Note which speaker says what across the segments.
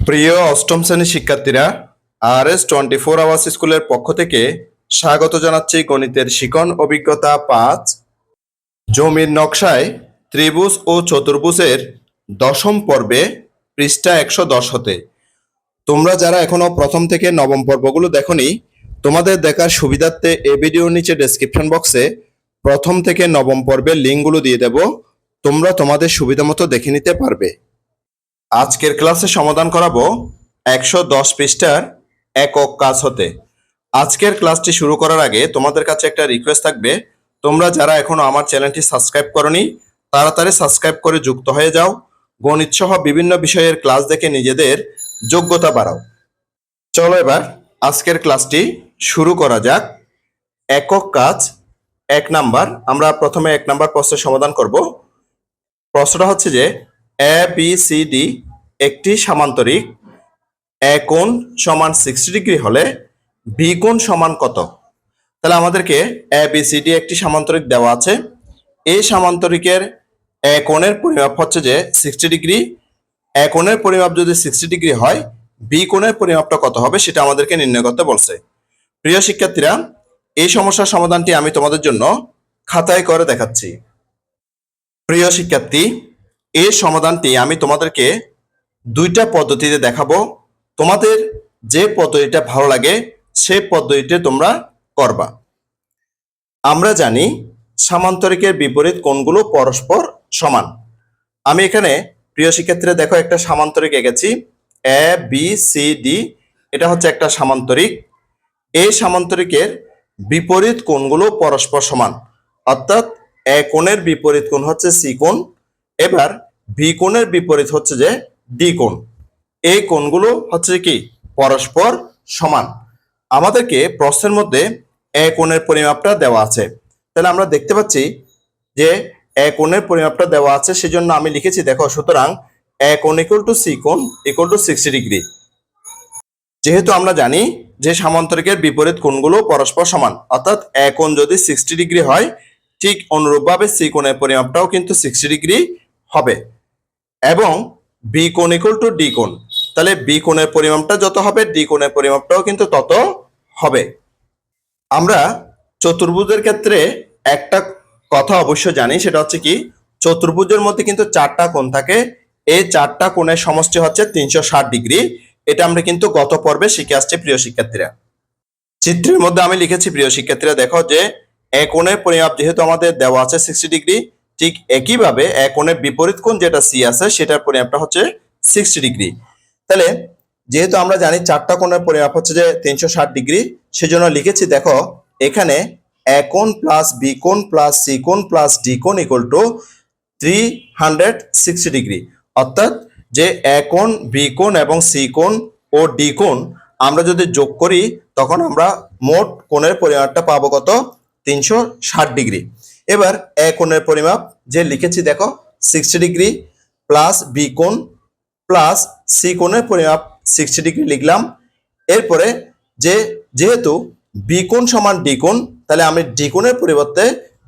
Speaker 1: প্রিয় অষ্টম শ্রেণীর শিক্ষার্থীরা, RS24 আওয়ার্স স্কুলের পক্ষ থেকে স্বাগত জানাচ্ছি গণিতের শিখন অভিজ্ঞতা 5 জমির নকশায় ত্রিভুজ ও চতুর্ভুজের দশম পর্বে পৃষ্ঠা 110 হতে। তোমরা যারা এখনো প্রথম থেকে নবম পর্বগুলো দেখোনি, তোমাদের দেখার সুবিধার্থে এই ভিডিওর নিচে ডেসক্রিপশন বক্সে প্রথম থেকে নবম পর্বের লিঙ্কগুলো দিয়ে দেব। তোমরা তোমাদের সুবিধা মতো দেখে নিতে পারবে। আজকের ক্লাসে সমাধান করাবো 110 পৃষ্ঠার একক কাজ হতে। আজকের ক্লাসটি শুরু করার আগে তোমাদের কাছে একটা রিকোয়েস্ট থাকবে, তোমরা যারা এখনো আমার চ্যানেলটি সাবস্ক্রাইব করনি তাড়াতাড়ি সাবস্ক্রাইব করে যুক্ত হয়ে যাও। গণিত সহ বিভিন্ন বিষয়ের ক্লাস দেখে নিজেদের যোগ্যতা বাড়াও। চলো এবার আজকের ক্লাসটি শুরু করা যাক। একক কাজ 1 নাম্বার। আমরা প্রথমে 1 নাম্বার প্রশ্নের সমাধান করব। প্রশ্নটা হচ্ছে যে ABCD একটি সামান্তরিক। এ কোণ সমান 60 ডিগ্রি হলে বি কোণ সমান কত? তাহলে আমাদেরকে ABCD একটি সামান্তরিক দেওয়া আছে। এই সামান্তরিকের এ কোণের পরিমাপ হচ্ছে যে 60 ডিগ্রি। এ কোণের পরিমাপ যদি 60 ডিগ্রি হয়, বি কোণের পরিমাপটা কত হবে সেটা আমাদেরকে নির্ণয় করতে বলছে। প্রিয় শিক্ষার্থীরা, এই সমস্যার সমাধানটি আমি তোমাদের জন্য খাতায় করে দেখাচ্ছি। প্রিয় শিক্ষার্থী, এই সমাধানটি আমি তোমাদেরকে দুইটা পদ্ধতিতে দেখাবো। তোমাদের যে পদ্ধতিটা ভালো লাগে সেই পদ্ধতিতে তোমরা করবা। আমরা জানি সামান্তরিকের বিপরীত কোণগুলো পরস্পর সমান। আমি এখানে প্রিয় শিক্ষার্থীরা দেখো একটা সামান্তরিক এঁকেছি, ABCD। এটা হচ্ছে একটা সামান্তরিক। এই সামান্তরিকের বিপরীত কোণগুলো পরস্পর সমান, অর্থাৎ এ কোণের বিপরীত কোণ হচ্ছে সি কোণ। এবার বি কোণের বিপরীত হচ্ছে যে ডি কোণ। এই কোণগুলো হচ্ছে কি পরস্পর সমান। আমাদেরকে প্রশ্নের মধ্যে এ কোণের পরিমাপটা দেওয়া আছে। তাহলে আমরা দেখতে পাচ্ছি যে এ কোণের পরিমাপটা দেওয়া আছে, সেজন্য আমি লিখেছি দেখো, সুতরাং এ কোণ ইকুয়াল টু সি কোণ ইকুয়াল টু 60 ডিগ্রি। যেহেতু আমরা জানি যে সামান্তরিকের বিপরীত কোণগুলো পরস্পর সমান, অর্থাৎ এ কোণ যদি 60 ডিগ্রি হয়, ঠিক অনুরূপভাবে সি কোণের পরিমাপটাও কিন্তু 60 ডিগ্রি হবে। এবং বি কোণ ইকুয়াল টু ডি কোণ, তাহলে বি কোণের পরিমাপটা যত হবে ডি কোণের পরিমাপটাও কিন্তু তত হবে। আমরা চতুর্ভুজের ক্ষেত্রে একটা কথা অবশ্য জানি, সেটা হচ্ছে কি, চতুর্ভুজের মধ্যে কিন্তু 4টা কোণ থাকে। এই 4টা কোণের সমষ্টি হচ্ছে 360 ডিগ্রি। এটা আমরা কিন্তু গত পর্বে শিখে আসছি প্রিয় শিক্ষার্থীরা। চিত্রের মধ্যে আমি লিখেছি প্রিয় শিক্ষার্থীরা, দেখো যে এ কোণের পরিমাপ যেহেতু আমাদের দেওয়া আছে 60 ডিগ্রি, ঠিক একইভাবে এ কোণের বিপরীত কোণ যেটা সি আছে সেটার পরিমাপটা হচ্ছে 60 ডিগ্রি। তাহলে যেহেতু আমরা জানি 4টা কোণের পরিমাপ হচ্ছে যে 360 ডিগ্রি, সেজন্য লিখেছি দেখো এখানে এ কোণ প্লাস বি কোণ প্লাস সি কোণ প্লাস ডি কোণ ইকুয়াল টু 360 ডিগ্রি। অর্থাৎ যে এ কোণ, বি কোণ এবং সি কোণ ও ডি কোণ আমরা যদি যোগ করি, তখন আমরা মোট কোণের পরিমাপটা পাবো কত? 360 ডিগ্রি। এবার এ কোণের পরিমাপ যে লিখেছি দেখো 60 ডিগ্রি প্লাস বি কোণ প্লাস সি কোণের পরিমাপ 60 ডিগ্রি লিখলাম। এরপরে যেহেতু বি কোণ সমান ডি কোণ, তাহলে আমি ডি কোণের পরিবর্তে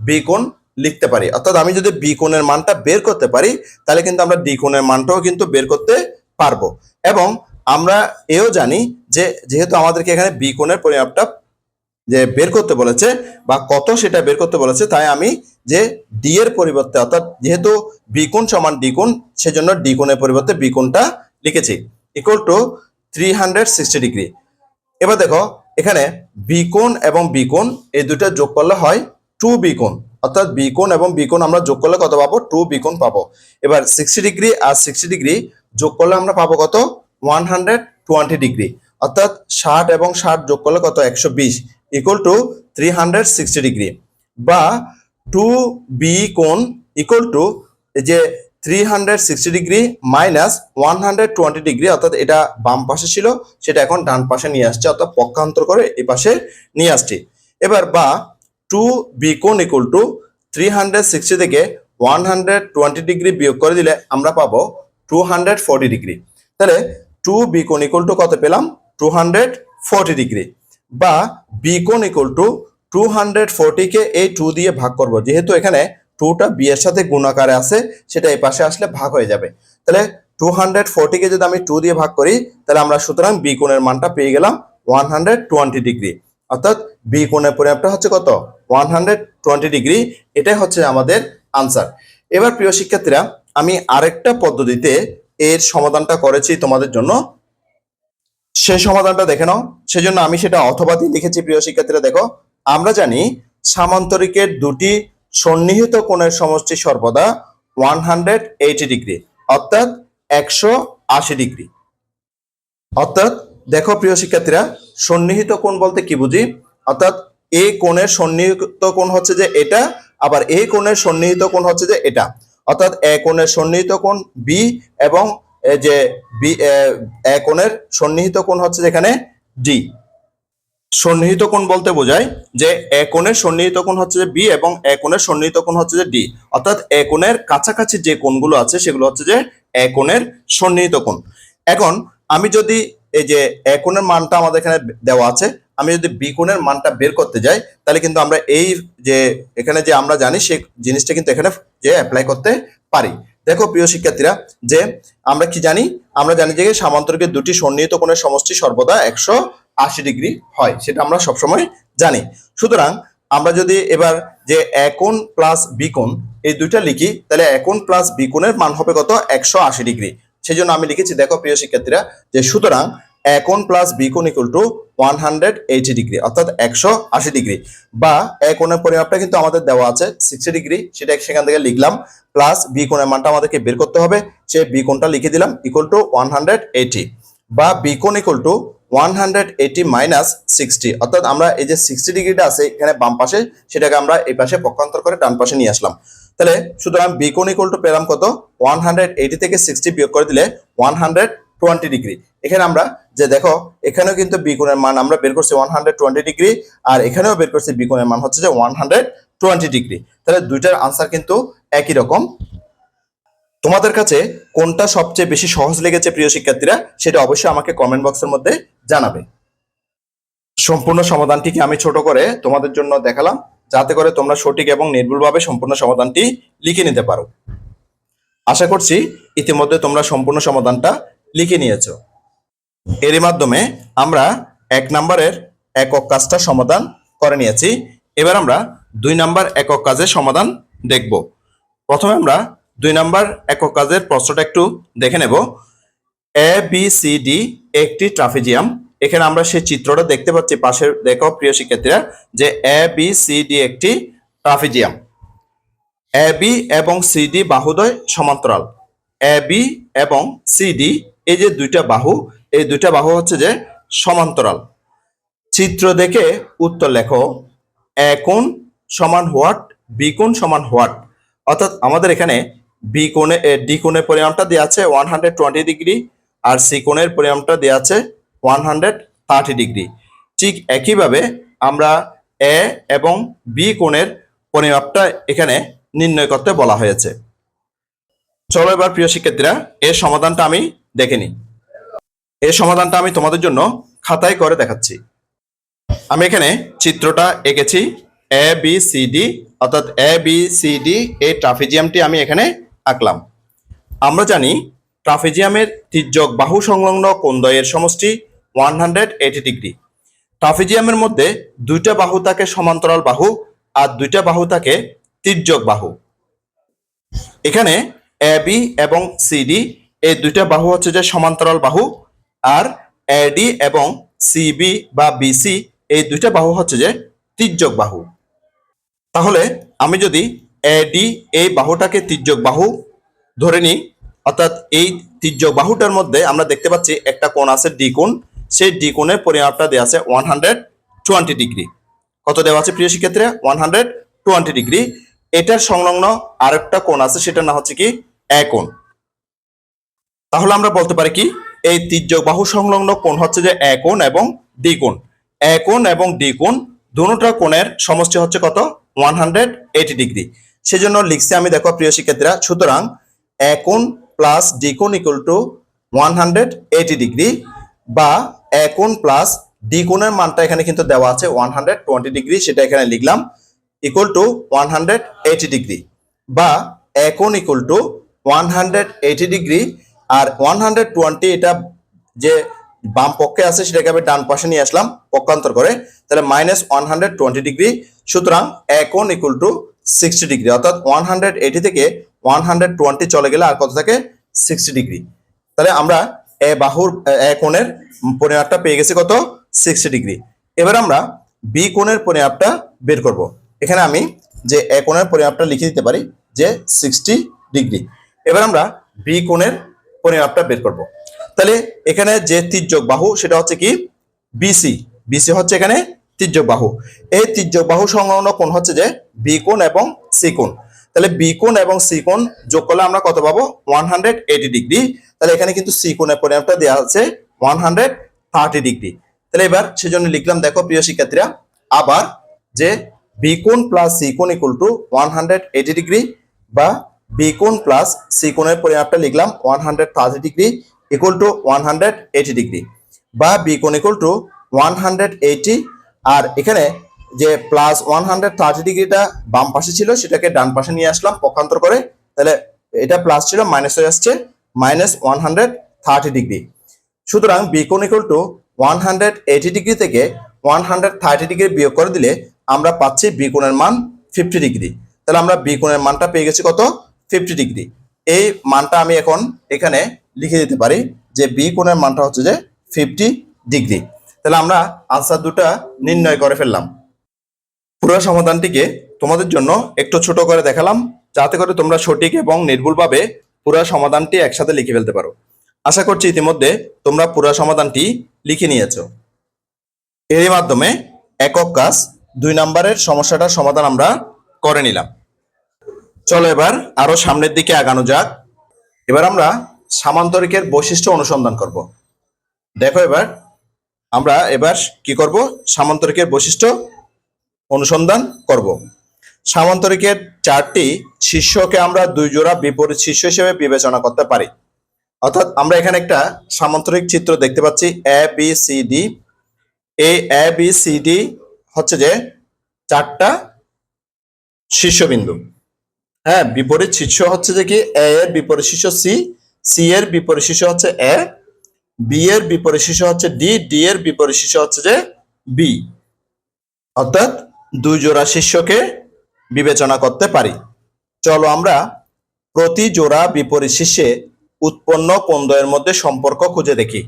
Speaker 1: বি কোণ লিখতে পারি। অর্থাৎ আমি যদি বি কোণের মানটা বের করতে পারি, তাহলে কিন্তু আমরা ডি কোণের মানটাও কিন্তু বের করতে পারবো। এবং আমরা এও জানি যে যেহেতু আমাদেরকে এখানে বি কোণের পরিমাপটা যে বের করতে বলেছে বা কত সেটা বের করতে বলেছে, তাই আমি যে ডি এর পরিবর্তে, অর্থাৎ যেহেতু বি কোণ সমান ডি কোণ, সেজন্য ডি কোণের পরিবর্তে বি কোণটা লিখেছি ইকুয়াল টু 360 ডিগ্রি। এবার দেখো এখানে বি কোণ এবং বি কোণ এই দুটো যোগ করলে হয় 2 বি কোণ। অর্থাৎ বি কোণ এবং বি কোণ আমরা যোগ করলে কত পাবো? 2 বি কোণ পাবো। এবার 60 ডিগ্রি আর 60 ডিগ্রি যোগ করলে আমরা পাবো কত? 120 ডিগ্রি। অর্থাৎ 60 এবং 60 যোগ করলে কত? 120 ইকুয়াল টু 360 ডিগ্রি। বা 2 বি কোণ ইকুয়াল টু যে 360 ডিগ্রি মাইনাস 120 ডিগ্রি, অর্থাৎ এটা বাম পাশে ছিল সেটা এখন ডান পাশে নিয়ে আসছে, অর্থাৎ পক্ষান্তর করে এই পাশে নিয়ে আসছি। এবার বা 2 বি কোণ ইকুয়াল টু 360 থেকে 120 ডিগ্রি বিয়োগ করে দিলে আমরা পাবো 240 ডিগ্রি। তাহলে 2 বি কোণ ইকুয়াল টু কত পেলাম? 240 ডিগ্রি। বা বি কোণ ইকুয়াল টু 240 কে এই 2 দিয়ে ভাগ করব, যেহেতু এখানে 2টা বি এর সাথে গুণাকারে আছে, সেটা এই পাশে আসলে ভাগ হয়ে যাবে। তাহলে 240 কে যদি আমি 2 দিয়ে ভাগ করি তাহলে আমরা সুতরাং বি কোণের মানটা পেয়ে গেলাম 120 ডিগ্রি। অর্থাৎ বি কোণের পরিমাপটা হচ্ছে কত? 120 ডিগ্রি। এটাই হচ্ছে আমাদের আনসার। এবার প্রিয় শিক্ষার্থীরা, আমি আরেকটা পদ্ধতিতে এর সমাধানটা করেছি তোমাদের জন্য, সেই সমাধানটা দেখে নাও। সেজন্য আমি সেটা অথবা দিয়ে লিখেছি। প্রিয় শিক্ষার্থীরা দেখো, আমরা জানি সামান্তরিকের দুটি সন্নিহিত কোণের সমষ্টি সর্বদা 180 ডিগ্রি, অর্থাৎ 180 ডিগ্রি। অর্থাৎ দেখো প্রিয় শিক্ষার্থীরা, সন্নিহিত কোণ বলতে কি বুঝি? অর্থাৎ এই কোণের সন্নিহিত কোণ হচ্ছে যে এটা, আবার এই কোণের সন্নিহিত কোণ হচ্ছে যে এটা। অর্থাৎ এ কোণের সন্নিহিত কোণ বি, এবং যে বি এ কোণের সন্নিহিত কোণ হচ্ছে যেখানে ডি। সন্নিহিত কোণ বলতে বোঝায় যে এ কোণের সন্নিহিত কোণ হচ্ছে যে বি এবং এ কোণের সন্নিহিত কোণ হচ্ছে যে ডি। অর্থাৎ এ কোণের কাছাকাছি যে কোণগুলো আছে সেগুলো হচ্ছে যে এ কোণের সন্নিহিত কোণ। এখন আমি যদি এই যে এ কোণের মানটা আমাদের এখানে দেওয়া আছে, আমি যদি বি কোণের মানটা বের করতে যাই তাহলে কিন্তু আমরা এই যে এখানে যে আমরা জানি সেই জিনিসটা কিন্তু এখানে যে অ্যাপ্লাই করতে পারি। দেখো প্রিয় শিক্ষার্থীরা, যে আমরা কি জানি? আমরা জানি যে সামান্তরিকের দুটি সন্নিহিত কোণের সমষ্টি সর্বদা 180 ডিগ্রি হয়, সেটা আমরা সবসময় জানি। সুতরাং আমরা যদি এবার যে এ কোণ প্লাস বি কোণ এই দুইটা লিখি, তাহলে এ কোণ প্লাস বি কোণের মান হবে কত? 180 ডিগ্রি। সেই জন্য আমি লিখেছি, দেখো প্রিয় শিক্ষার্থীরা, যে সুতরাং এ কোণ প্লাস বি কোণ ইকুয়াল টু 180 ডিগ্রি, অর্থাৎ 180 ডিগ্রি। বা এ কোণের পরিমাপটা কিন্তু আমাদের দেওয়া আছে 60 ডিগ্রি, সেটা সেখান থেকে লিখলাম। প্লাস বি কোণের মানটা আমাদেরকে বের করতে হবে, সে বি কোণটা লিখে দিলাম ইকুয়াল টু 180। বা বি কোণ ইকুয়াল টু 180 মাইনাস 60, অর্থাৎ আমরা এই যে 60 ডিগ্রিটা আছে এখানে বাম পাশে, সেটাকে আমরা এই পাশে পক্ষান্তর করে ডান পাশে নিয়ে আসলাম। তাহলে সুতরাং বি কোণ ইকুয়াল টু পেলাম কত? 180 থেকে 60 বিয়োগ করে দিলে 120 ডিগ্রি। এখানে আমরা যে দেখো, এখানেও কিন্তু বি কোণের মান আমরা বের করছি 120 ডিগ্রি, আর এখানেও বের করছি বি কোণের মান হচ্ছে যে 120 ডিগ্রি। তাহলে দুইটার আনসার কিন্তু একই রকম। তোমাদের কাছে কোনটা সবচেয়ে বেশি সহজ লেগেছে প্রিয় শিক্ষার্থীরা, সেটা অবশ্যই আমাকে কমেন্ট বক্সের মধ্যে জানাবে। সম্পূর্ণ সমাধানটিকে আমি ছোট করে তোমাদের জন্য দেখালাম, যাতে করে তোমরা সঠিক এবং নির্ভুলভাবে সম্পূর্ণ সমাধানটি লিখে নিতে পারো। আশা করছি ইতিমধ্যে তোমরা সম্পূর্ণ সমাধানটা লিখে নিয়েছো। এরই মাধ্যমে আমরা 1 নম্বরের একক কাজটা সমাধান করে নিয়েছি। এবার আমরা 2 নম্বর একক কাজের সমাধান দেখব। প্রথমে আমরা 2 নম্বর একক কাজের প্রশ্নটা একটু দেখে নেব। এ বি সি ডি একটি ট্রাপিজিয়াম। এখানে আমরা সেই চিত্রটা দেখতে পাচ্ছি পাশে, দেখো প্রিয় শিক্ষার্থীরা, যে এ বি সি ডি একটি ট্রাপিজিয়াম। এ বি এবং সি ডি বাহুদ্বয় সমান্তরাল। এ বি এবং সি ডি এই যে দুইটা বাহু, এই দুইটা বাহু হচ্ছে যে সমান্তরাল। চিত্র দেখে উত্তর লেখো। এ কোণ সমান হোয়াট, বি কোণ সমান হোয়াট। অর্থাৎ আমাদের এখানে বি কোণে ডি কোণের পরিমাণটা দেওয়া আছে 120 ডিগ্রি, আর সি কোণের পরিমাণটা দেওয়া আছে 130 ডিগ্রি। ঠিক একইভাবে আমরা এ এবং বি কোণের পরিমাপটা এখানে নির্ণয় করতে বলা হয়েছে। চলো এবার প্রিয় শিক্ষার্থীরা, এর সমাধানটা আমি দেখে নিই। এর সমাধানটা আমি তোমাদের জন্য খাতায় করে দেখাচ্ছি। আমি এখানে চিত্রটা এঁকেছি এ বি সি ডি, অর্থাৎ এ বি সি ডি এই ট্রাপিজিয়ামটি আমি এখানে আঁকলাম। আমরা জানি ট্রাপিজিয়ামের তির্যক বাহু সংলগ্ন কোণদ্বয়ের সমষ্টি 180 ডিগ্রি। ট্রাপিজিয়ামের মধ্যে দুইটা বাহু থাকে সমান্তরাল বাহু, আর দুইটা বাহু থাকে তির্যক বাহু। এখানে এ বি এবং সি ডি এই দুইটা বাহু হচ্ছে যে সমান্তরাল বাহু, আর এ ডি এবং সি বি বা বিসি এই দুইটা বাহু হচ্ছে যে তির্যক বাহু। তাহলে আমি যদি এ ডি এই বাহুটাকে তির্যক বাহু ধরে নিই, অর্থাৎ এই তির্যক বাহুটার মধ্যে আমরা দেখতে পাচ্ছি একটা কোণ আছে ডি কোণ, সেই ডি কোণের পরিমাপটা দেওয়া আছে 120 ডিগ্রি। কত দেওয়া আছে প্রিয় শিক্ষার্থীরা? 120 ডিগ্রি। এটার সংলগ্ন আরেকটা কোণ আছে, সেটার নাম হচ্ছে কি এ কোণ। তাহলে আমরা বলতে পারি কি, এই তির্যক বাহু সংলগ্ন কোণ হচ্ছে যে এ কোণ এবং ডি কোণ। এ কোণ এবং ডি কোণ দুটোটা কোণের সমষ্টি হচ্ছে কত? 180 ডিগ্রি। সেজন্য লিখছি আমি, দেখো প্রিয় শিক্ষার্থীরা, সুতরাং এ কোণ প্লাস ডি কোণ ইকুয়াল টু 180 ডিগ্রি, বা এ কোণ প্লাস ডি কোণের মানটা এখানে কিন্তু দেওয়া আছে 120 ডিগ্রি, সেটা এখানে লিখলাম ইকুয়াল টু 180 ডিগ্রি। বা এ কোণ ইকুয়াল টু 180 ডিগ্রি আর 120 এটা যে বাম পক্ষে আছে সেটাকে আমি ডান পাশে নিয়ে আসলাম পক্ষান্তর করে, তাহলে -120 ডিগ্রি। সুতরাং এ কোণ ইকুয়াল টু 60 ডিগ্রি, অর্থাৎ 180 থেকে 120 চলে গেলে আর কত থাকে? 60 ডিগ্রি। তাহলে আমরা এ কোণের পরিমাপটা পেয়ে গেছি কত? 60 ডিগ্রি। এবার আমরা বি কোণের পরিমাপটা বের করব। এখানে আমি যে এ কোণের পরিমাপটা লিখে দিতে পারি যে 60 ডিগ্রি। এবার আমরা বি কোণের পরিমাপটা বের করব। তাহলে এখানে যে তির্যক বাহু সেটা হচ্ছে কি? বিসি। বিসি হচ্ছে এখানে তির্যক বাহু। এই তির্যক বাহু সংলগ্ন কোণ হচ্ছে যে বি কোণ এবং সি কোণ। তাহলে বি কোণ এবং সি কোণ যোগ করলে আমরা কত পাবো? 180 ডিগ্রি। তাহলে এখানে কিন্তু সি কোণের পরিমাপটা দেওয়া আছে 130 ডিগ্রি। তাহলে এবার সেজন্য লিখলাম, দেখো প্রিয় শিক্ষার্থীরা, আবার যে বি কোণ প্লাস সি কোণ ইকুয়াল টু 180 ডিগ্রি, বা বি কোণ প্লাস সি কোণের পরিমাপটা লিখলাম 130 ডিগ্রি ইকুয়াল টু 180 ডিগ্রি, বা বি কোণ ইকুয়াল টু 180। আর এখানে যে প্লাস 130 ডিগ্রিটা বাম পাশে ছিল সেটাকে ডান পাশে নিয়ে আসলাম পক্ষান্তর করে, তাহলে এটা প্লাস ছিল মাইনাস হয়ে আসছে -130 ডিগ্রি। সুতরাং বি কোণ ইকুয়াল টু 180 ডিগ্রি থেকে 130 ডিগ্রি বিয়োগ করে দিলে আমরা পাচ্ছি বি কোণের মান 50 ডিগ্রি। তাহলে আমরা বি কোণের মানটা পেয়ে গেছি কত? 50 ডিগ্রি। এই মানটা আমি এখন এখানে লিখে দিতে পারি যে বি কোণের মানটা হচ্ছে যে 50 ডিগ্রি। তাহলে আমরা আনসার দুটা নির্ণয় করে ফেললাম। পুরো সমাধানটিকে তোমাদের জন্য একটু ছোট করে দেখালাম যাতে করে তোমরা সঠিক এবং নির্ভুলভাবে পুরো সমাধানটি একসাথে লিখে ফেলতে পারো। আশা করছি ইতিমধ্যে তোমরা পুরো সমাধানটি লিখে নিয়েছো। এরই মাধ্যমে একক কাজ 2 নম্বরের সমস্যাটার সমাধান আমরা করে নিলাম। চলো এবার আরো সামনের দিকে আগানো যাক। এবার আমরা সামান্তরিকের বৈশিষ্ট্য অনুসন্ধান করব। দেখো আমরা কি করব? সামান্তরিকের বৈশিষ্ট্য অনুসন্ধান করব। সামান্তরিকের 4টি শীর্ষকে আমরা 2 জোড়া বিপরীত শীর্ষ হিসেবে বিবেচনা করতে পারি। অর্থাৎ আমরা এখানে একটা সামান্তরিক চিত্র দেখতে পাচ্ছি এ বি সি ডি। এই এ বি সি ডি হচ্ছে যে 4টা শীর্ষবিন্দু। হ্যাঁ, বিপরীত শীর্ষ হচ্ছে যে কি এ এর বিপরীত শীর্ষ সি, সি এর বিপরীত শীর্ষ হচ্ছে এ, বি এর বিপরীত শীর্ষ হচ্ছে ডি, ডি এর বিপরীত শীর্ষ হচ্ছে যে বি। অর্থাৎ 2 জোড়া শীর্ষকে বিবেচনা করতে পারি। চলো আমরা প্রতি জোড়া বিপরীত শীর্ষে উৎপন্ন কোণদ্বয়ের মধ্যে সম্পর্ক খুঁজে দেখি।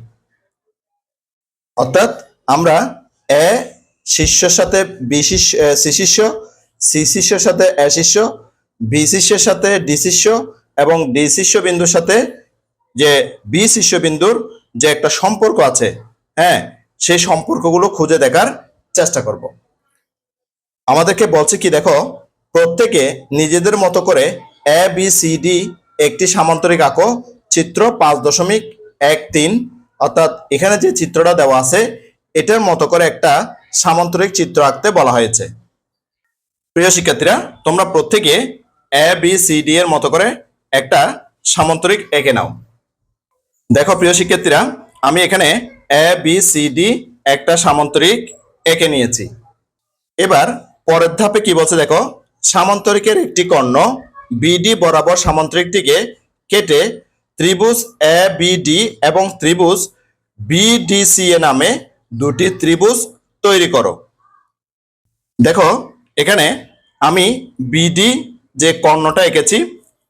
Speaker 1: অর্থাৎ আমরা এ শীর্ষের সাথে বি শীর্ষ, সি শীর্ষ, সি শীর্ষের সাথে এ শীর্ষ, বি শীর্ষের সাথে ডি শীর্ষ এবং ডি শীর্ষ বিন্দুর সাথে যে বি শীর্ষ বিন্দুর যে একটা সম্পর্ক আছে, হ্যাঁ, সেই সম্পর্কগুলো খুঁজে দেখার চেষ্টা করব। আমাদেরকে বলছে কি, দেখো, প্রত্যেকে নিজেদের মতো করে এ বি সি ডি একটি সামান্তরিক আঁকো। চিত্র 5.13। অর্থাৎ এখানে যে চিত্রটা দেওয়া আছে এটার মতো করে একটা সামান্তরিক চিত্র আঁকতে বলা হয়েছে। প্রিয় শিক্ষার্থীরা, তোমরা প্রত্যেকে এ বি সি ডি এর মতো করে একটা সামান্তরিক এঁকে নাও। দেখো প্রিয় শিক্ষার্থীরা, আমি এখানে এ বি সি ডি একটা সামান্তরিক এঁকে নিয়েছি। এবার পরের ধাপে কি বলছে দেখো, সামান্তরিকের একটি কর্ণ বিডি বরাবর সামান্তরিকটিকে কেটে ত্রিভুজ এ বিডি এবং ত্রিভুজ বিডিসি এ নামে দুটি ত্রিভুজ তৈরি করো। দেখো এখানে আমি বিডি যে কর্ণটা এঁকেছি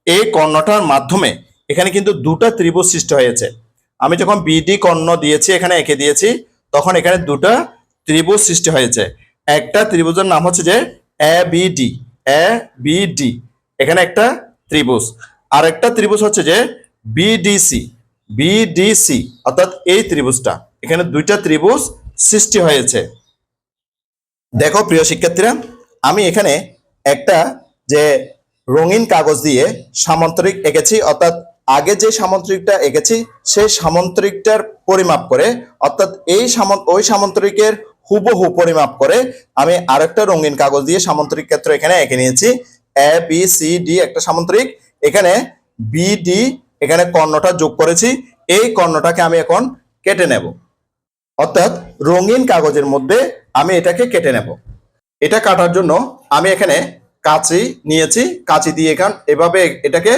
Speaker 1: এই কর্ণটার মাধ্যমে এখানে কিন্তু দুটা ত্রিভুজ সৃষ্টি হয়েছে। আমি যখন বিডি কর্ণ দিয়েছি এখানে এঁকে দিয়েছি তখন এখানে দুটা ত্রিভুজ সৃষ্টি হয়েছে। একটা ত্রিভুজের নাম হচ্ছে যে এ বিডি, এখানে একটা ত্রিভুজ। আর একটা ত্রিভুজ হচ্ছে যে বিডিসি, অর্থাৎ এই ত্রিভুজটা, এখানে দুইটা ত্রিভুজ সৃষ্টি হয়েছে। দেখো প্রিয় শিক্ষার্থীরা, আমি এখানে একটা যে রঙিন কাগজ দিয়ে সামান্তরিক এঁকেছি, অর্থাৎ আগে যে সামান্তরিকটা এঁকেছি সেই সামান্তরিকটার পরিমাপ করে, অর্থাৎ ওই সামান্তরিকের হুবহু পরিমাপ করে আমি আরেকটা রঙিন কাগজ দিয়ে সামান্তরিক ক্ষেত্র এখানে এঁকে নিয়েছি। এ বি সি ডি একটা সামান্তরিক, এখানে বিডি এখানে কর্ণটা যোগ করেছি। এই কর্ণটাকে আমি এখন কেটে নেব, অর্থাৎ রঙিন কাগজের মধ্যে আমি এটাকে কেটে নেব। এটা কাটার জন্য আমি এখানে কাঁচি নিয়েছি, কাঁচি দিয়ে এভাবে এটাকে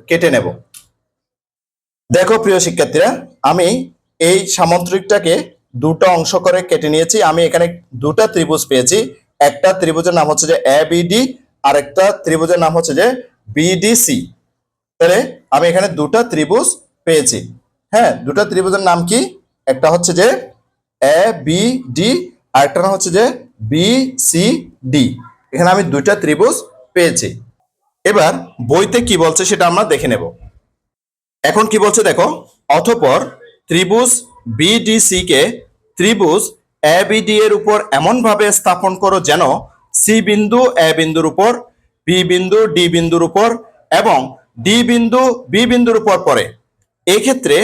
Speaker 1: কেটে নেব। দেখো প্রিয় শিক্ষার্থীরা, আমি এই সামুদ্রিকটাকে দুটো অংশ করে কেটে নিয়েছি। আমি এখানে দুটা ত্রিভুজ পেয়েছি। একটা ত্রিভুজের নাম হচ্ছে যে এবিডি, আর একটা ত্রিভুজের নাম হচ্ছে যে বিডিসি। তাহলে আমি এখানে দুটা ত্রিভুজ পেয়েছি। হ্যাঁ, দুটা ত্রিভুজের নাম কি? একটা হচ্ছে যে এ বি ডি, আর একটা নাম হচ্ছে যে বি সি ডি। এখানে আমি দুইটা ত্রিভুজ পেয়েছি। এবার বইতে কি বলছে সেটা আমরা দেখে নেব। এখন কি বলছে দেখো, অতঃপর ত্রিভুজ বিডিসি কে ত্রিভুজ এবিডি এর উপর এমন ভাবে স্থাপন করো যেন সি বিন্দু এ বিন্দুর উপর, বি বিন্দু ডি বিন্দুর উপর এবং ডি বিন্দু বি বিন্দুর উপর পড়ে। এই ক্ষেত্রে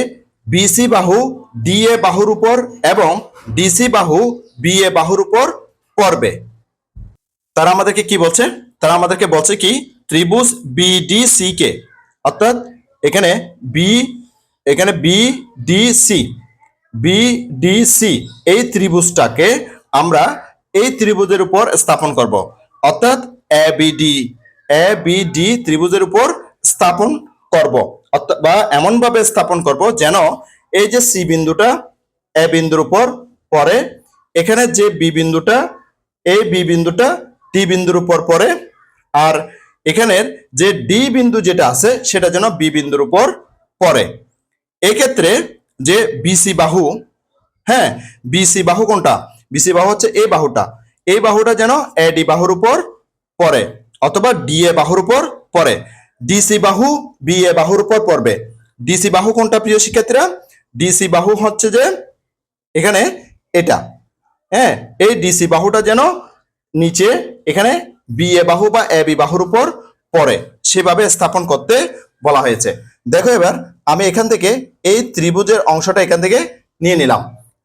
Speaker 1: বিসি বাহু ডি এ বাহুর উপর এবং ডিসি বাহু বি এ বাহুর উপর পড়বে। তারা আমাদেরকে কি বলছে? তারা আমাদেরকে বলছে কি, ত্রিভুজ বিডিসি কে, অর্থাৎ এখানে বি, এখানে বিডিসি, বিডিসি এই ত্রিভুজটাকে আমরা এই ত্রিভুজের উপর স্থাপন করব, অর্থাৎ এবিডি, এবিডি ত্রিভুজের উপর স্থাপন করব, অর্থাৎ বা এমন ভাবে স্থাপন করব যেন এই যে সি বিন্দুটা এ বিন্দুর উপর পড়ে, এখানে যে বি বিন্দুটা, এই বি বিন্দুটা ডি বিন্দুর উপর পড়ে, আর এখানের যে ডি বিন্দু যেটা আছে সেটা যেন বি বিন্দুর উপর পড়ে। এক্ষেত্রে যে বিসি বাহু, হ্যাঁ বিসি বাহু কোনটা? বিসি বাহু হচ্ছে এই বাহুটা, এই বাহুটা যেন এডি বাহুর উপর পড়ে অথবা ডি এ বাহুর উপর পড়ে। ডিসি বাহু বি এ বাহুর উপর পড়বে। ডিসি বাহু কোনটা প্রিয় শিক্ষার্থীরা? ডিসি বাহু হচ্ছে যে এখানে এটা, হ্যাঁ এই ডিসি বাহুটা যেন নিচে এখানে বি এ বাহু বা এ বি বাহুর উপর পড়ে, সেভাবে স্থাপন করতে বলা হয়েছে। দেখো এবার আমি এখান থেকে এই ত্রিভুজের অংশটা এখান থেকে নিয়ে নিলাম,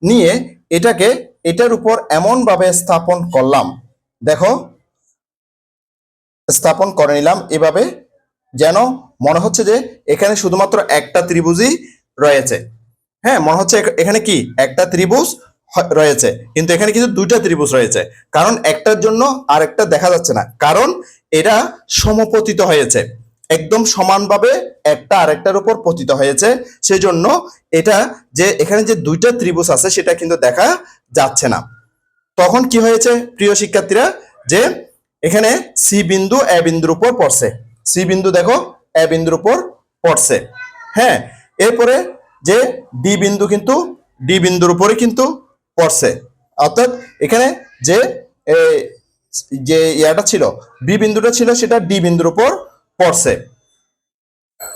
Speaker 1: নিয়ে এটাকে এটার উপর এমন ভাবে স্থাপন করলাম, দেখো স্থাপন করে নিলাম এভাবে যেন মনে হচ্ছে যে এখানে শুধুমাত্র একটা ত্রিভুজই রয়েছে। হ্যাঁ, মনে হচ্ছে এখানে কি একটা ত্রিভুজ রয়েছে, কিন্তু এখানে কিন্তু দুইটা ত্রিভুজ রয়েছে। কারণ একটার জন্য আরেকটা দেখা যাচ্ছে না, কারণ এটা সমপতিত হয়েছে, একদম সমানভাবে একটা আরেকটার উপর পতিত হয়েছে। সেজন্য এটা যে এখানে যে দুইটা ত্রিভুজ আছে সেটা কিন্তু দেখা যাচ্ছে না। তখন কি হয়েছে প্রিয় শিক্ষার্থীরা, যে এখানে সি বিন্দু এ বিন্দুর উপর পড়ছে, সি বিন্দু দেখো এ বিন্দুর উপর পড়ছে। হ্যাঁ, এরপরে যে ডি বিন্দু কিন্তু ডি বিন্দুর উপরে কিন্তু পড়ছে, অর্থাৎ এখানে যে এ, যে ইয়াটা ছিল বি বিন্দুটা ছিল সেটা ডি বিন্দুর উপর পড়ছে,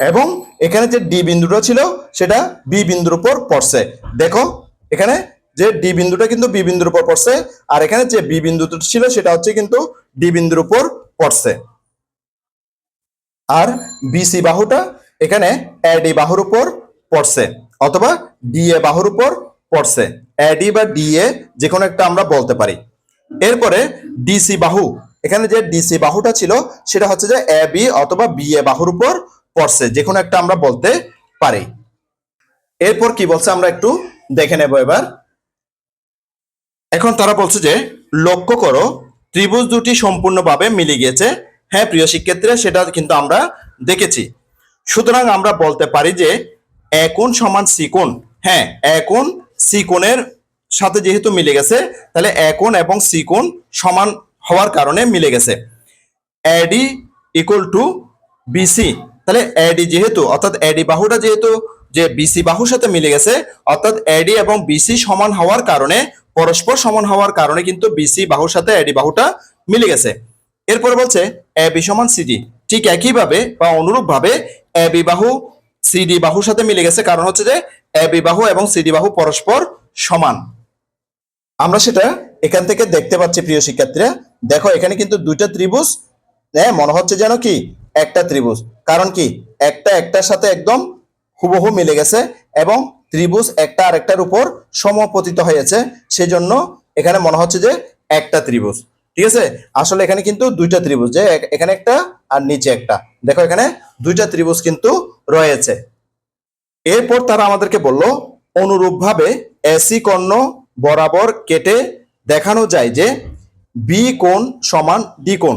Speaker 1: এবং এখানে যে ডি বিন্দুটা ছিল সেটা বি বিন্দুর উপর পড়ছে। দেখো এখানে যে ডি বিন্দুটা কিন্তু বি বিন্দুর উপর পড়ছে, আর এখানে যে বি বিন্দুটা ছিল সেটা হচ্ছে কিন্তু ডি বিন্দুর উপর পড়ছে। আর বিসি বাহুটা এখানে এডি বাহুর উপর পড়ছে অথবা ডিএ বাহুর উপর পড়ছে। এডি বা ডিএ যে কোনো একটা আমরা বলতে পারি। এরপরে ডিসি বাহু, এখানে যে ডিসি বাহুটা ছিল সেটা হচ্ছে যে এ বি অথবা বি এ বাহুর উপর পড়ছে, যে কোনো একটা আমরা বলতে পারি। এরপর কি বলছে আমরা একটু দেখে নেব এবার। এখন তারা বলছে যে লক্ষ্য করো ত্রিভুজ দুটি সম্পূর্ণভাবে মিলে গিয়েছে। হ্যাঁ প্রিয় শিক্ষার্থীরা, সেটা কিন্তু আমরা দেখেছি। সুতরাং আমরা বলতে পারি যে এ কোণ সমান সি কোণ। হ্যাঁ, এ কোণ সি কোণের সাথে যেহেতু মিলে গেছে, তাহলে এ কোণ এবং সি কোণ সমান হওয়ার কারণে মিলে গেছে। এডি ইকুয়াল টু বিসি, তাহলে এডি যেহেতু, অর্থাৎ এডি বাহুটা যেহেতু যে বিসি বাহুর সাথে মিলে গেছে, অর্থাৎ এডি এবং বিসি সমান হওয়ার কারণে, পরস্পর সমান হওয়ার কারণে কিন্তু বিসি বাহুর সাথে এডি বাহুটা মিলে গেছে। এরপরে বলছে এ বি সমান সিডি, ঠিক একইভাবে বা অনুরূপ ভাবে এ বি বাহু সিডি বাহুর সাথে মিলে গেছে, কারণ হচ্ছে যে এ বি বাহু এবং সিডি বাহু পরস্পর সমান। আমরা সেটা এখান থেকে দেখতে পাচ্ছি প্রিয় শিক্ষার্থীরা। দেখো এখানে কিন্তু দুইটা ত্রিভুজ, হ্যাঁ মনে হচ্ছে যেন কি একটা ত্রিভুজ, কারণ কি একটা একটার সাথে একদম হুবহু মিলে গেছে এবং ত্রিভুজ একটা আরেকটার উপর সমপতিত হয়েছে, সেজন্য এখানে মনে হচ্ছে যে একটা ত্রিভুজ। ঠিক আছে, আসলে এখানে কিন্তু দুইটা ত্রিভুজ, যে এখানে একটা আর নিচে একটা, দেখো এখানে দুইটা ত্রিভুজ কিন্তু রয়েছে। এরপর তারা আমাদেরকে বলল অনুরূপভাবে এসি কর্ণ বরাবর কেটে দেখানো যায় যে বি কোণ সমান ডি কোণ।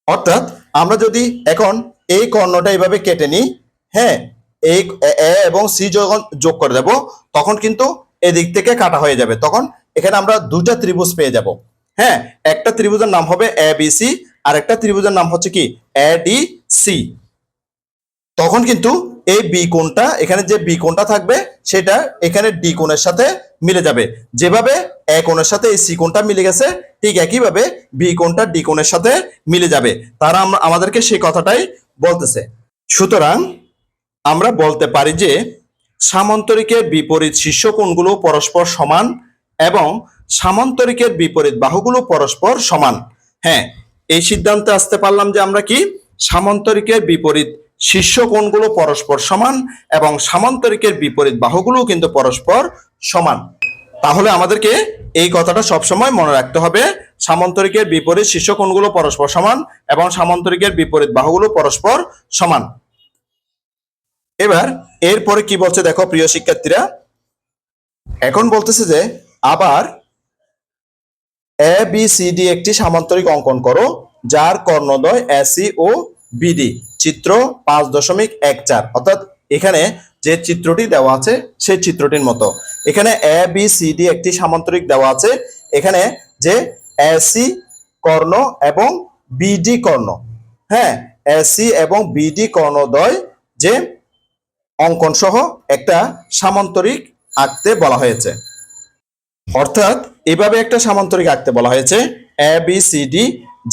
Speaker 1: অর্থাৎ আমরা যদি এখন এই কর্ণটা এইভাবে কেটে নিই, হ্যাঁ এই এ এবং সি যখন যোগ করে দেব তখন কিন্তু এদিক থেকে কাটা হয়ে যাবে, তখন এখানে আমরা দুটা ত্রিভুজ পেয়ে যাব। হ্যাঁ, একটা ত্রিভুজের নাম হবে এ বি সি, আর একটা ত্রিভুজের নাম হচ্ছে কি এ ডি সি। তখন কিন্তু এই বি কোণটা, এখানে যে বি কোণটা থাকবে সেটা এখানে ডি কোণের সাথে মিলে যাবে। যেভাবে এ কোণের সাথে এই সি কোণটা মিলে গেছে, ঠিক একইভাবে বি কোণটা ডি কোণের সাথে মিলে যাবে। তারা আমাদেরকে সেই কথাটাই বলতেছে। সুতরাং আমরা বলতে পারি যে সামান্তরিকের বিপরীত শীর্ষকোণগুলো পরস্পর সমান এবং সামান্তরিকের বিপরীত বাহুগুলো পরস্পর সমান। হ্যাঁ, এই সিদ্ধান্তে আসতে পারলাম যে আমরা কি সামান্তরিকের বিপরীত শীর্ষকোণগুলো পরস্পর সমান এবং সামান্তরিকের বিপরীত বাহুগুলো কিন্তু পরস্পর সমান। তাহলে আমাদেরকে এই কথাটা সবসময় মনে রাখতে হবে, সামান্তরিকের বিপরীত শীর্ষকোণগুলো পরস্পর সমান এবং সামান্তরিকের বিপরীত বাহুগুলো পরস্পর সমান। এবার এরপরে কি বলছে দেখো প্রিয় শিক্ষার্থীরা, এখন বলতেছে যে আবার এ বি সি ডি একটি সামান্তরিক অঙ্কন করো যার কর্ণদ্বয় এসি ও বিডি চিত্র 5.14। অর্থাৎ এখানে যে চিত্রটি দেওয়া আছে সেই চিত্রটির মতো এখানে এ বি সি ডি একটি সামান্তরিক দেওয়া আছে। এখানে যে এসি কর্ণ এবং বিডি কর্ণ, হ্যাঁ এসি এবং বিডি কর্ণদ্বয় যে অঙ্কন সহ একটা সামান্তরিক আঁকতে বলা হয়েছে। অর্থাৎ এভাবে একটা সামান্তরিক আঁকতে বলা হয়েছে এ বি সি ডি,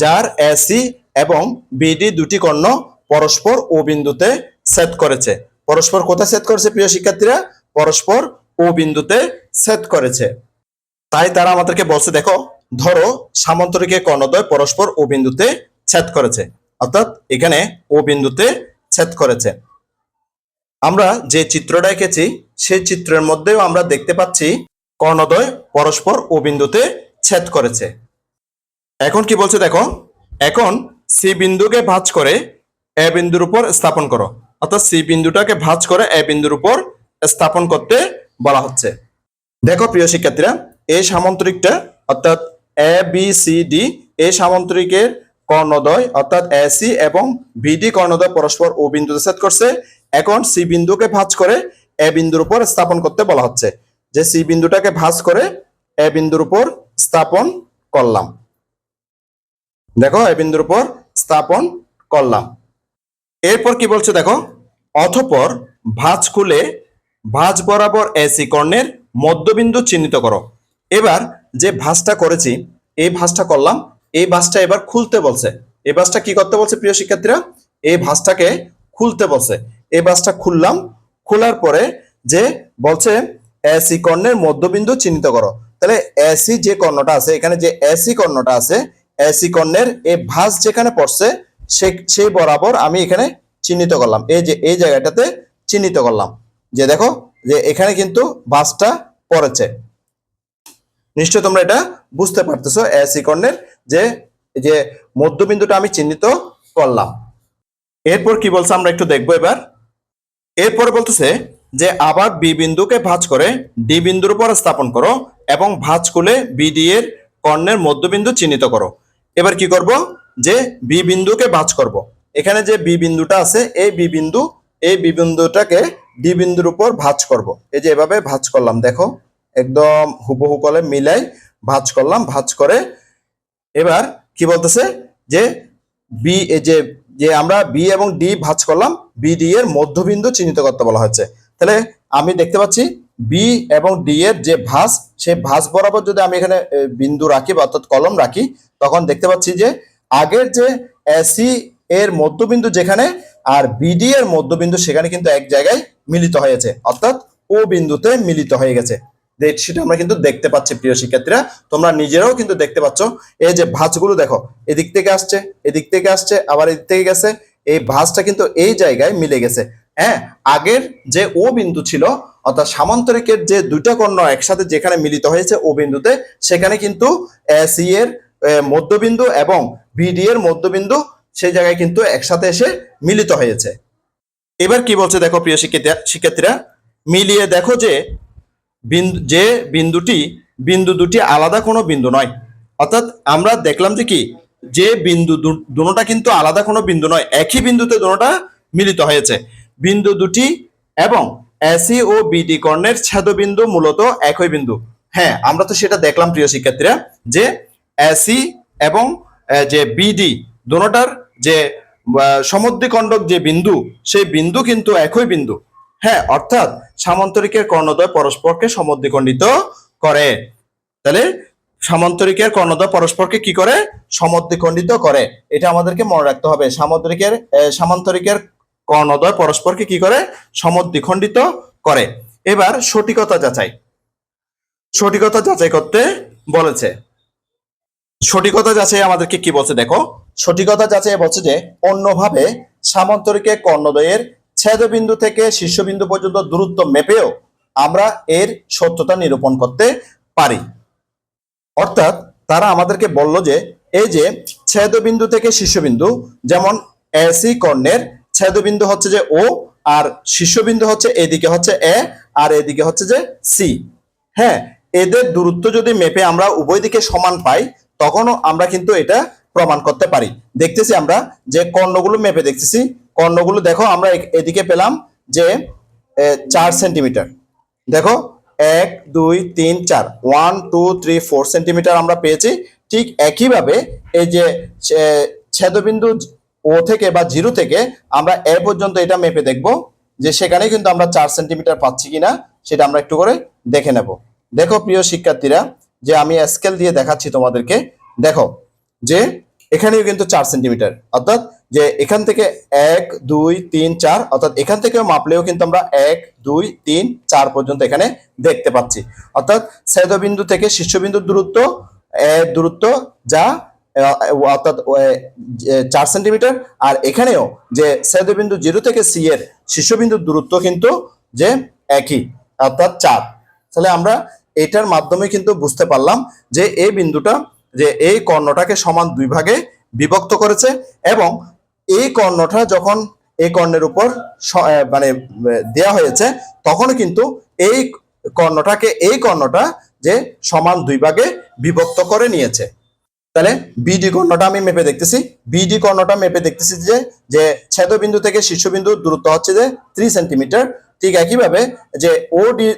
Speaker 1: যার এসি এবং বিডি দুটি কর্ণ পরস্পর ও বিন্দুতে ছেদ করেছে। পরস্পর কোথায় ছেদ করেছে প্রিয় শিক্ষার্থীরা? পরস্পর ও বিন্দুতে ছেদ করেছে। তাই তারা আমাদেরকে বলছে দেখো, ধরো সামান্তরিকের কর্ণদ্বয় পরস্পর ও বিন্দুতে ছেদ করেছে, অর্থাৎ এখানে ও বিন্দুতে ছেদ করেছে। আমরা যে চিত্রটা এঁকেছি সেই চিত্রের মধ্যেও আমরা দেখতে পাচ্ছি কর্ণদ্বয় পরস্পর ও বিন্দুতে ছেদ করেছে। এখন কি বলছে দেখো, এখন সি বিন্দুকে ভাঁজ করে এ বিন্দুর উপর স্থাপন করো। অর্থাৎ সি বিন্দুটাকে ভাঁজ করে এ বিন্দুর উপর স্থাপন করতে বলা হচ্ছে। দেখো প্রিয় শিক্ষার্থীরা, এই সামান্তরিকটা অর্থাৎ এ বি সি ডি, এই সামান্তরিকের কর্ণদ্বয় অর্থাৎ এসি এবং বিডি কর্ণদ্বয় পরস্পর ও বিন্দুতে ছেদ করছে। এখন সি বিন্দুকে ভাঁজ করে এ বিন্দুর উপর স্থাপন করতে বলা হচ্ছে, যে সি বিন্দুটাকে ভাঁজ করে এ বিন্দুর উপর স্থাপন করলাম। দেখো এ বিন্দুর উপর স্থাপন করলাম। এরপর কি বলছে দেখো, অতঃপর ভাঁজ খুলে ভাঁজ বরাবর এসি কর্ণের মধ্যবিন্দু চিহ্নিত করো। এবার যে ভাঁজটা করেছি, এই ভাঁজটা করলাম, এই ভাঁজটা এবার খুলতে বলছে। এই ভাঁজটা কি করতে বলছে প্রিয় শিক্ষার্থীরা? এই ভাঁজটাকে খুলতে বলছে। এই ভাঁজটা খুললাম, খোলার পরে যে বলছে এসি কর্ণের মধ্যবিন্দু চিহ্নিত করো। তাহলে এসি যে কর্ণটা আছে, এখানে যে এসি কর্ণটা আছে, এসি কর্ণের এই ভাঁজ যেখানে পড়ছে সেই বরাবর আমি এখানে চিহ্নিত করলাম। এই যে এই জায়গাটাতে চিহ্নিত করলাম, যে দেখো যে এখানে কিন্তু ভাঁজটা পড়েছে। নিশ্চয় তোমরা এটা বুঝতে পারতেছো, এসি কর্ণের যে যে মধ্যবিন্দুটা আমি চিহ্নিত করলাম। এরপর কি বলছে আমরা একটু দেখবো এবার। এরপরে বলতেছে যে আবার বি বিন্দুকে ভাঁজ করে ডি বিন্দুর উপর স্থাপন করো এবং ভাঁজ খুলে বিডি এর কর্ণের মধ্যবিন্দু চিহ্নিত করো। এবার কি করব, যে বি বিন্দুকে ভাঁজ করব। এখানে যে বি বিন্দুটা আছে, এই বি বিন্দুটাকে ডি বিন্দুর উপর ভাঁজ করব। এই যে এভাবে ভাঁজ করলাম, দেখো একদম হুবহু করে মিলাই ভাঁজ করলাম। ভাঁজ করে এবার কি বলতেছে, যে বি যে যে আমরা বি এবং ডি ভাঁজ করলাম, বিডি এর মধ্যবিন্দু চিহ্নিত করতে বলা হয়েছে। তাহলে আমি দেখতে পাচ্ছি বি এবং ডি এর যে ভাঁজ, সেই ভাঁজ বরাবর যদি আমি এখানে বিন্দু রাখি বা অর্থাৎ কলম রাখি, তখন দেখতে পাচ্ছি যে আগের যে এসি এর মধ্যবিন্দু যেখানে আর বিডি এর মধ্যবিন্দু সেখানে কিন্তু এক জায়গায় মিলিত হয়েছে, অর্থাৎ ও বিন্দুতে মিলিত হয়ে গেছে। সেটা আমরা কিন্তু দেখতে পাচ্ছি প্রিয় শিক্ষার্থীরা, তোমরা নিজেরাও কিন্তু দেখতে পাচ্ছ। এই যে ভাঁজগুলো দেখো, এদিক থেকে আসছে, এদিক থেকে আসছে, আবার এদিক থেকে গেছে, এই ভাঁজটা কিন্তু এই জায়গায় মিলে গেছে। হ্যাঁ, আগের যে ও বিন্দু ছিল অর্থাৎ সামান্তরিকের যে দুইটা কর্ণ একসাথে যেখানে মিলিত হয়েছে ও বিন্দুতে, সেখানে কিন্তু সি এর মধ্যবিন্দু এবং বিডি এর মধ্যবিন্দু সেই জায়গায় কিন্তু একসাথে এসে মিলিত হয়েছে। এবার কি বলছে দেখো প্রিয় শিক্ষার্থীরা, মিলিয়ে দেখো যে বিন্দু দুটি আলাদা কোনো বিন্দু নয়। অর্থাৎ আমরা দেখলাম যে কি, যে বিন্দু দুটোটা কিন্তু আলাদা কোনো বিন্দু নয়, একই বিন্দুতে দুটোটা মিলিত হয়েছে। বিন্দু দুটি এবং এসি ও বিডি কর্ণের ছেদবিন্দু মূলত একই বিন্দু। হ্যাঁ, আমরা তো সেটা দেখলাম প্রিয় শিক্ষার্থীরা, যে এসি এবং যে বিডি দুটোটার যে সমদ্বিখণ্ডক যে বিন্দু, সেই বিন্দু কিন্তু একই বিন্দু। হ্যাঁ, অর্থাৎ সামান্তরিকের কর্ণদ্বয় পরস্পরকে সমদ্বিখণ্ডিত করে। তাহলে সামান্তরিকের কর্ণদ্বয় পরস্পরকে কি করে? সমদ্বিখণ্ডিত করে। এটা আমাদেরকে মনে রাখতে হবে। সামান্তরিকের কর্ণদ্বয় পরস্পরকে কি করে? সমদ্বিখণ্ডিত করে। এবার সঠিকতা যাচাই করতে বলেছে। সঠিকতা যাচাই আমাদেরকে কি বলছে দেখো। সঠিকতা যাচাই বলছে যে অন্যভাবে সামান্তরিকের কর্ণদ্বয়ের ছেদবিন্দু থেকে শীর্ষবিন্দু পর্যন্ত দূরত্ব মেপেও আমরা এর সত্যতা নিরূপণ করতে পারি। অর্থাৎ তারা আমাদেরকে বলল যে এই যে ছেদবিন্দু থেকে শীর্ষবিন্দু, যেমন এসি কর্ণের ছেদবিন্দু হচ্ছে যে ও, আর শীর্ষবিন্দু হচ্ছে এদিকে হচ্ছে এ আর এদিকে হচ্ছে যে সি। হ্যাঁ, এদের দূরত্ব যদি মেপে আমরা উভয় দিকে সমান পাই, তখনও আমরা কিন্তু এটা প্রমাণ করতে পারি। দেখতেছি আমরা যে কর্ণগুলো মেপে দেখতেছি, কর্ণগুলো দেখো আমরা এদিকে পেলাম যে 4 সেন্টিমিটার। দেখো 1 2 3 4 1 2 3 4 সেন্টিমিটার আমরা পেয়েছি। ঠিক একইভাবে এই যে ছেদবিন্দু ও থেকে বা জিরো থেকে আমরা এ পর্যন্ত এটা মেপে দেখব যে সেখানে কিন্তু আমরা 4 সেন্টিমিটার পাচ্ছি কিনা, সেটা আমরা একটু করে দেখে নেব। দেখো প্রিয় শিক্ষার্থীরা, যে আমি স্কেল দিয়ে দেখাচ্ছি তোমাদেরকে। দেখো যে এখানেও কিন্তু 4 সেন্টিমিটার, অর্থাৎ যে এখান থেকে 1 2 3 4, অর্থাৎ এখান থেকেও মাপলেও কিন্তু আমরা 1 2 3 4 পর্যন্ত এখানে দেখতে পাচ্ছি। অর্থাৎ ছেদবিন্দু থেকে শীর্ষবিন্দুর দূরত্ব যা অর্থাৎ 4 সেন্টিমিটার, আর এখানেও যে ছেদবিন্দু জিরো থেকে সি এর শীর্ষবিন্দুর দূরত্ব কিন্তু যে একই, অর্থাৎ 4। তাহলে আমরা এটার মাধ্যমে কিন্তু বুঝতে পারলাম যে এই বিন্দুটা, যে এই কর্ণটাকে সমান দুই ভাগে বিভক্ত করেছে, এবং এই কর্ণটা যখন এই কর্ণের উপর মানে দেয়া হয়েছে, তখন কিন্তু এই কর্ণটা যে সমান দুই ভাগে বিভক্ত করে নিয়েছে। তাহলে বিডি কর্ণটা আমি মেপে দেখতেছি। বিডি কর্ণটা মেপে দেখতেছি যে ছেদবিন্দু থেকে শীর্ষবিন্দুর দূরত্ব হচ্ছে যে 3 সেন্টিমিটার। ঠিক একইভাবে যে ওডি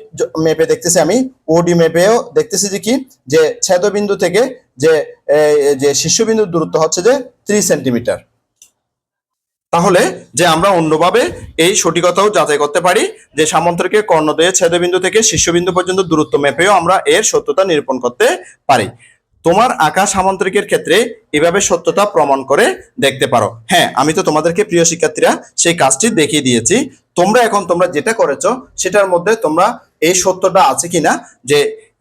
Speaker 1: মেপে দেখতেছি, আমি ওডি মেপেও দেখতেছি যে কি, যে ছেদবিন্দু থেকে যে শীর্ষবিন্দুর দূরত্ব হচ্ছে যে 3 সেন্টিমিটার। তাহলে যে আমরা অন্যভাবে এই সঠিকতাও যাচাই করতে পারি যে সামান্তরিকের কর্ণদ্বয়ের ছেদবিন্দু থেকে শীর্ষবিন্দু পর্যন্ত দূরত্ব মেপেও আমরা এর সত্যতা নিরূপণ করতে পারি। তোমার আঁকা সামান্তরিকের ক্ষেত্রে এভাবে সত্যতা প্রমাণ করে দেখতে পারো। হ্যাঁ, আমি তো তোমাদেরকে প্রিয় শিক্ষার্থীরা সেই কাজটি দেখিয়ে দিয়েছি। তোমরা যেটা করেছো সেটার মধ্যে তোমরা এই সত্যটা আছে কিনা, যে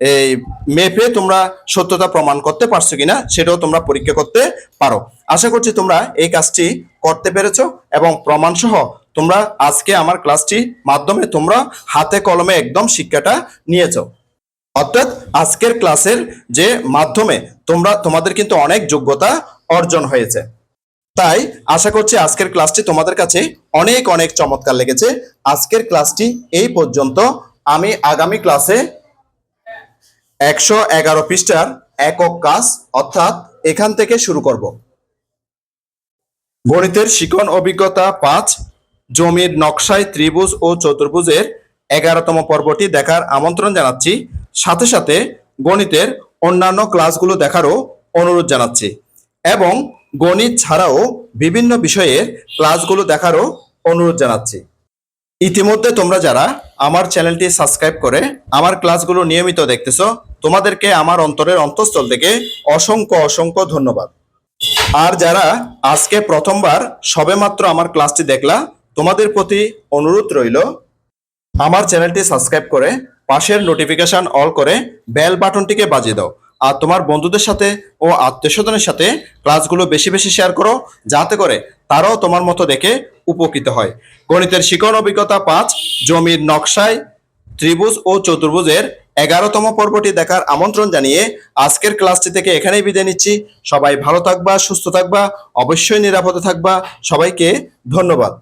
Speaker 1: এই মেপে তোমরা সত্যতা প্রমাণ করতে পারছো কিনা, সেটাও তোমরা পরীক্ষা করতে পারো। আশা করছি তোমরা এই কাজটি করতে পেরেছো, এবং প্রমাণ সহ তোমরা আজকে আমার ক্লাসটি মাধ্যমে তোমরা হাতে কলমে একদম শিক্ষাটা নিয়েছো। অর্থাৎ আজকের ক্লাসের যে মাধ্যমে তোমাদের কিন্তু অনেক যোগ্যতা অর্জন হয়েছে। তাই আশা করছি আজকের ক্লাসটি তোমাদের কাছে অনেক অনেক চমৎকার লেগেছে। আজকের ক্লাসটি এই পর্যন্ত। আমি আগামী ক্লাসে 111 পৃষ্ঠার একক কাজ, অর্থাৎ এখান থেকে শুরু করব। গণিতের শিখন অভিজ্ঞতা 5, জমির নকশায় ত্রিভুজ ও চতুর্ভুজের 11তম পর্বটি দেখার আমন্ত্রণ জানাচ্ছি। সাথে সাথে গণিতের অন্যান্য ক্লাসগুলো দেখারও অনুরোধ জানাচ্ছি, এবং গণিত ছাড়াও বিভিন্ন বিষয়ের ক্লাসগুলো দেখারও অনুরোধ জানাচ্ছি। ইতিমধ্যে তোমরা যারা আমার চ্যানেলটি সাবস্ক্রাইব করে আমার ক্লাসগুলো নিয়মিত দেখতেছো, তোমাদেরকে আমার অন্তরের অন্তঃস্থল থেকে অসংখ্য অসংখ্য ধন্যবাদ। আর যারা আজকে প্রথমবার সবেমাত্র আমার ক্লাসটি দেখলা, তোমাদের প্রতি অনুরোধ রইল আমার চ্যানেলটি সাবস্ক্রাইব করে পাশের নোটিফিকেশন অল করে বেল বাটনটিকে বাজিয়ে দাও। আর তোমার বন্ধুদের সাথে ও আত্মীয়স্বজনের সাথে ক্লাসগুলো বেশি বেশি শেয়ার করো, যাতে করে তারাও তোমার মতো দেখে উপকৃত হয়। গণিতের শিখন অভিজ্ঞতা 5, জমির নকশায় ত্রিভুজ ও চতুর্ভুজের 11তম পর্বটি দেখার আমন্ত্রণ জানিয়ে আজকের ক্লাসটি থেকে এখানেই বিদায় নিচ্ছি। সবাই ভালো থাকবা, সুস্থ থাকবা, অবশ্যই নিরাপদে থাকবা। সবাইকে ধন্যবাদ।